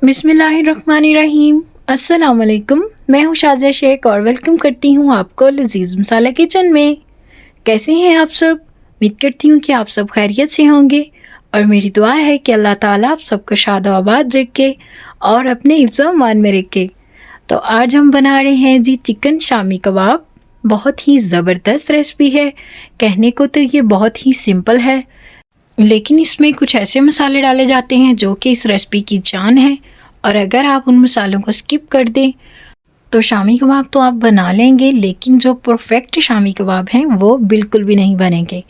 बिस्मिल्लाहिर्रहमानिर्रहीम। अस्सलाम वालेकुम। मैं हूँ शाज़िया शेख और वेलकम करती हूँ आपको लजीज़ मसाला किचन में। कैसे हैं आप सब? उम्मीद करती हूँ कि आप सब खैरियत से होंगे और मेरी दुआ है कि अल्लाह ताला आप सबको शाद आबाद रखे और अपने हिफ्ज़ व अमान में रखे। तो आज हम बना रहे हैं जी चिकन शामी कबाब। बहुत ही ज़बरदस्त रेसिपी है। कहने को तो ये बहुत ही सिंपल है, लेकिन इसमें कुछ ऐसे मसाले डाले जाते हैं जो कि इस रेसिपी की जान है, और अगर आप उन मसालों को स्किप कर दें तो शामी कबाब तो आप बना लेंगे, लेकिन जो परफेक्ट शामी कबाब हैं वो बिल्कुल भी नहीं बनेंगे।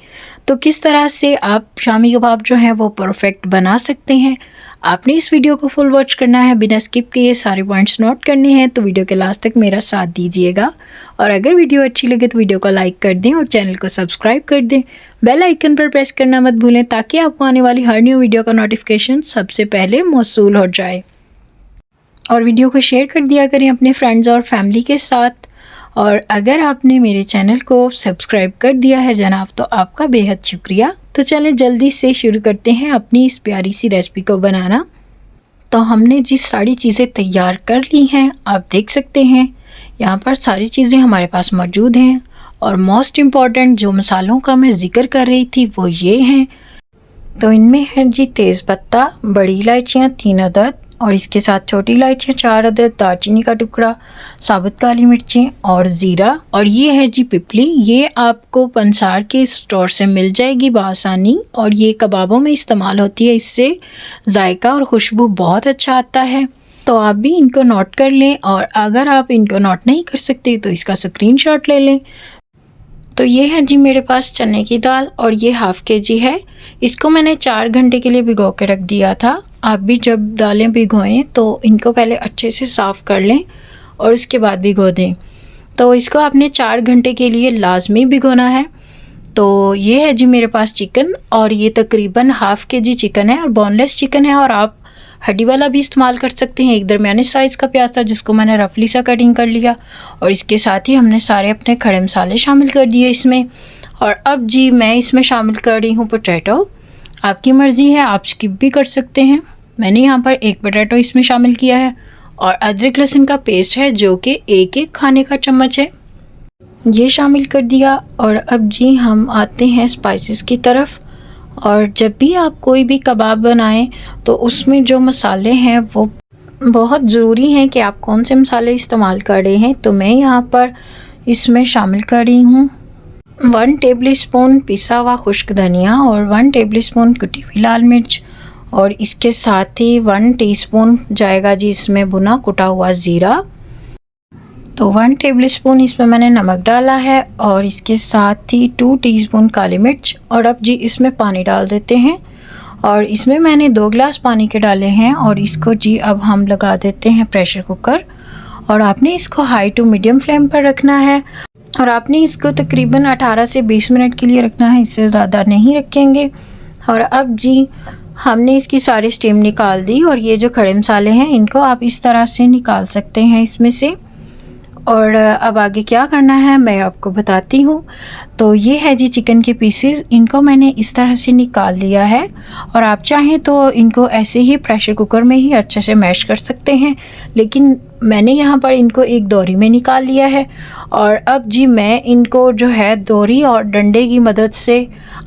तो किस तरह से आप शामी कबाब जो हैं वो परफेक्ट बना सकते हैं, आपने इस वीडियो को फुल वॉच करना है, बिना स्किप किए सारे पॉइंट्स नोट करने हैं। तो वीडियो के लास्ट तक मेरा साथ दीजिएगा, और अगर वीडियो अच्छी लगे तो वीडियो को लाइक कर दें और चैनल को सब्सक्राइब कर दें। बेल आइकन पर प्रेस करना मत भूलें ताकि आपको आने वाली हर न्यू वीडियो का नोटिफिकेशन सबसे पहले मौसूल हो जाए। और वीडियो को शेयर कर दिया करें अपने फ्रेंड्स और फैमिली के साथ। और अगर आपने मेरे चैनल को सब्सक्राइब कर दिया है जनाब, तो आपका बेहद शुक्रिया। तो चलें जल्दी से शुरू करते हैं अपनी इस प्यारी सी रेसिपी को बनाना। तो हमने जी सारी चीज़ें तैयार कर ली हैं, आप देख सकते हैं यहाँ पर सारी चीज़ें हमारे पास मौजूद हैं। और मोस्ट इम्पॉर्टेंट जो मसालों का मैं जिक्र कर रही थी वो ये हैं। तो इनमें है जी तेज़पत्ता, बड़ी इलायचियाँ 3 अदद, और इसके साथ छोटी इलायचियाँ 4 अदद, दालचीनी का टुकड़ा, साबुत काली मिर्चें और ज़ीरा। और ये है जी पिपली, ये आपको पंसार के स्टोर से मिल जाएगी बआसानी, और ये कबाबों में इस्तेमाल होती है। इससे जायका और खुशबू बहुत अच्छा आता है। तो आप भी इनको नोट कर लें, और अगर आप इनको नोट नहीं कर सकते तो इसका स्क्रीनशॉट ले लें। तो ये है जी मेरे पास चने की दाल, और ये हाफ़ केजी है। इसको मैंने 4 घंटे के लिए भिगो के रख दिया था। आप भी जब दालें भिगोएं तो इनको पहले अच्छे से साफ़ कर लें और उसके बाद भिगो दें। तो इसको आपने 4 घंटे के लिए लाजमी भिगोना है। तो ये है जी मेरे पास चिकन, और ये तकरीबन हाफ़ केजी चिकन है और बोनलेस चिकन है, और आप हड्डी वाला भी इस्तेमाल कर सकते हैं। एक दरमियाने साइज़ का प्याज था जिसको मैंने रफली सा कटिंग कर लिया, और इसके साथ ही हमने सारे अपने खड़े मसाले शामिल कर दिए इसमें। और अब जी मैं इसमें शामिल कर रही हूँ पोटैटो। आपकी मर्ज़ी है, आप स्किप भी कर सकते हैं। मैंने यहाँ पर एक पोटैटो इसमें शामिल किया है, और अदरक लहसुन का पेस्ट है जो कि 1-1 खाने का चम्मच है, ये शामिल कर दिया। और अब जी हम आते हैं स्पाइसेस की तरफ। और जब भी आप कोई भी कबाब बनाएं तो उसमें जो मसाले हैं वो बहुत ज़रूरी हैं कि आप कौन से मसाले इस्तेमाल कर रहे हैं। तो मैं यहाँ पर इसमें शामिल कर रही हूँ 1 टेबलस्पून पिसा हुआ खुश्क धनिया, और 1 टेबलस्पून कुटी हुई लाल मिर्च, और इसके साथ ही 1 टीस्पून जाएगा जी इसमें भुना कुटा हुआ ज़ीरा। तो 1 टेबलस्पून इसमें मैंने नमक डाला है, और इसके साथ ही 2 टीस्पून काली मिर्च। और अब जी इसमें पानी डाल देते हैं, और इसमें मैंने 2 गिलास पानी के डाले हैं। और इसको जी अब हम लगा देते हैं प्रेशर कुकर, और आपने इसको हाई टू मीडियम फ्लेम पर रखना है, और आपने इसको तकरीबन 18 से 20 मिनट के लिए रखना है, इससे ज़्यादा नहीं रखेंगे। और अब जी हमने इसकी सारी स्टीम निकाल दी, और ये जो खड़े मसाले हैं इनको आप इस तरह से निकाल सकते हैं इसमें से। और अब आगे क्या करना है मैं आपको बताती हूँ। तो ये है जी चिकन के पीसेस, इनको मैंने इस तरह से निकाल लिया है, और आप चाहें तो इनको ऐसे ही प्रेशर कुकर में ही अच्छे से मैश कर सकते हैं, लेकिन मैंने यहाँ पर इनको एक दोरी में निकाल लिया है। और अब जी मैं इनको जो है दोरी और डंडे की मदद से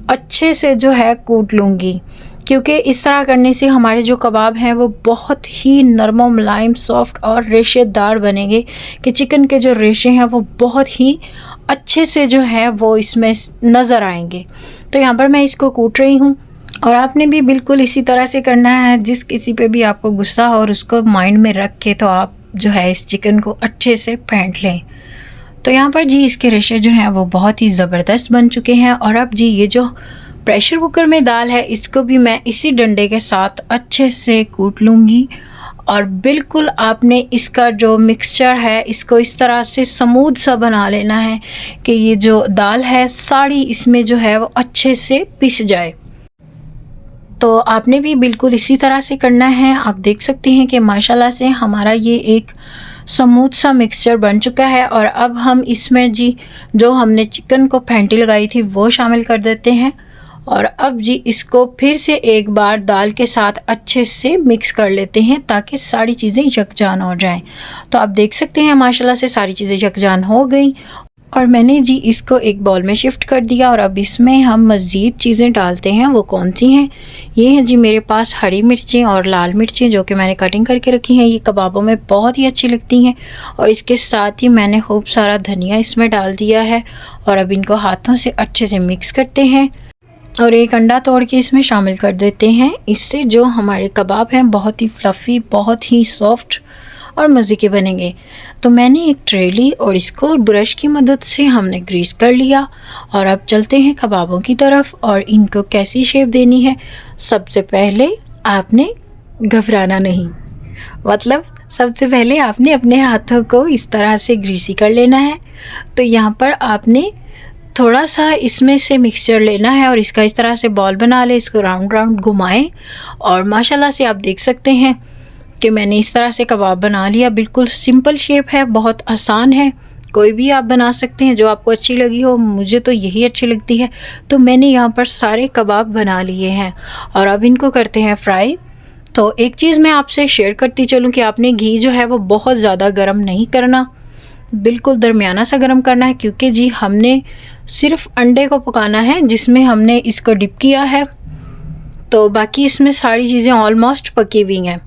अच्छे से जो है कूट लूँगी, क्योंकि इस तरह करने से हमारे जो कबाब हैं वो बहुत ही नरम मुलायम सॉफ्ट और रेशेदार बनेंगे, कि चिकन के जो रेशे हैं वो बहुत ही अच्छे से जो है वो इसमें नज़र आएंगे। तो यहाँ पर मैं इसको कूट रही हूँ, और आपने भी बिल्कुल इसी तरह से करना है। जिस किसी पे भी आपको गुस्सा हो और उसको माइंड में रख के तो आप जो है इस चिकन को अच्छे से फेंट लें। तो यहाँ पर जी इसके रेशे जो हैं वो बहुत ही ज़बरदस्त बन चुके हैं। और अब जी ये जो प्रेशर कुकर में दाल है इसको भी मैं इसी डंडे के साथ अच्छे से कूट लूँगी, और बिल्कुल आपने इसका जो मिक्सचर है इसको इस तरह से स्मूथ सा बना लेना है कि ये जो दाल है सारी इसमें जो है वो अच्छे से पिस जाए। तो आपने भी बिल्कुल इसी तरह से करना है। आप देख सकते हैं कि माशाल्लाह से हमारा ये एक स्मूथ सा मिक्सचर बन चुका है। और अब हम इसमें जी जो हमने चिकन को फेंटी लगाई थी वो शामिल कर देते हैं, और अब जी इसको फिर से एक बार दाल के साथ अच्छे से मिक्स कर लेते हैं ताकि सारी चीज़ें यकजान हो जाएं। तो आप देख सकते हैं माशाल्लाह से सारी चीज़ें यकजान हो गई और मैंने जी इसको एक बाउल में शिफ्ट कर दिया। और अब इसमें हम मज़ीद चीज़ें डालते हैं। वो कौन सी हैं? ये हैं जी मेरे पास हरी मिर्चें और लाल मिर्चें जो कि मैंने कटिंग करके रखी हैं। ये कबाबों में बहुत ही अच्छी लगती हैं। और इसके साथ ही मैंने खूब सारा धनिया इसमें डाल दिया है और अब इनको हाथों से अच्छे से मिक्स करते हैं और एक अंडा तोड़ के इसमें शामिल कर देते हैं। इससे जो हमारे कबाब हैं बहुत ही फ्लफ़ी, बहुत ही सॉफ्ट और मज़े के बनेंगे। तो मैंने एक ट्रे ली और इसको ब्रश की मदद से हमने ग्रीस कर लिया और अब चलते हैं कबाबों की तरफ और इनको कैसी शेप देनी है। सबसे पहले आपने घबराना नहीं, मतलब सबसे पहले आपने अपने हाथों को इस तरह से ग्रीसी कर लेना है। तो यहाँ पर आपने थोड़ा सा इसमें से मिक्सचर लेना है और इसका इस तरह से बॉल बना ले, इसको राउंड राउंड घुमाएं और माशाल्लाह से आप देख सकते हैं कि मैंने इस तरह से कबाब बना लिया। बिल्कुल सिंपल शेप है, बहुत आसान है, कोई भी आप बना सकते हैं जो आपको अच्छी लगी हो। मुझे तो यही अच्छी लगती है। तो मैंने यहाँ पर सारे कबाब बना लिए हैं और अब इनको करते हैं फ्राई। तो एक चीज़ मैं आपसे शेयर करती चलूँ कि आपने घी जो है वो बहुत ज़्यादा गर्म नहीं करना, बिल्कुल दरमियाना सा गर्म करना है, क्योंकि जी हमने सिर्फ अंडे को पकाना है जिसमें हमने इसको डिप किया है। तो बाकी इसमें सारी चीज़ें ऑलमोस्ट पकी हुई हैं।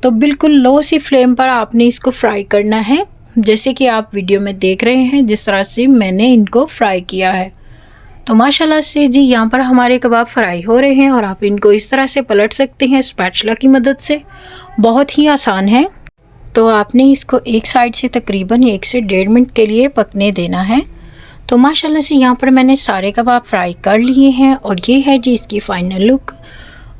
तो बिल्कुल लो सी फ्लेम पर आपने इसको फ्राई करना है, जैसे कि आप वीडियो में देख रहे हैं जिस तरह से मैंने इनको फ्राई किया है। तो माशाल्लाह से जी यहाँ पर हमारे कबाब फ्राई हो रहे हैं और आप इनको इस तरह से पलट सकते हैं स्पैचुला की मदद से, बहुत ही आसान है। तो आपने इसको एक साइड से तकरीबन 1 से 1.5 मिनट के लिए पकने देना है। तो माशाल्लाह से यहाँ पर मैंने सारे कबाब फ्राई कर लिए हैं और ये है जी इसकी फाइनल लुक।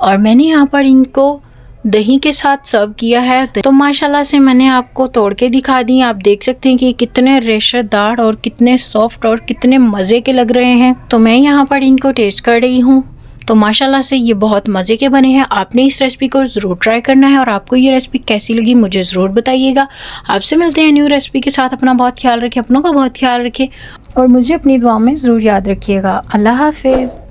और मैंने यहाँ पर इनको दही के साथ सर्व किया है। तो माशाल्लाह से मैंने आपको तोड़ के दिखा दी। आप देख सकते हैं कि कितने रेशेदार और कितने सॉफ्ट और कितने मज़े के लग रहे हैं। तो मैं यहाँ पर इनको टेस्ट कर रही हूँ। तो माशाल्लाह से ये बहुत मज़े के बने हैं। आपने इस रेसिपी को ज़रूर ट्राई करना है और आपको ये रेसिपी कैसी लगी मुझे ज़रूर बताइएगा। आपसे मिलते हैं न्यू रेसिपी के साथ। अपना बहुत ख्याल रखें, अपनों का बहुत ख्याल रखें और मुझे अपनी दुआ में ज़रूर याद रखिएगा। अल्लाह हाफिज़।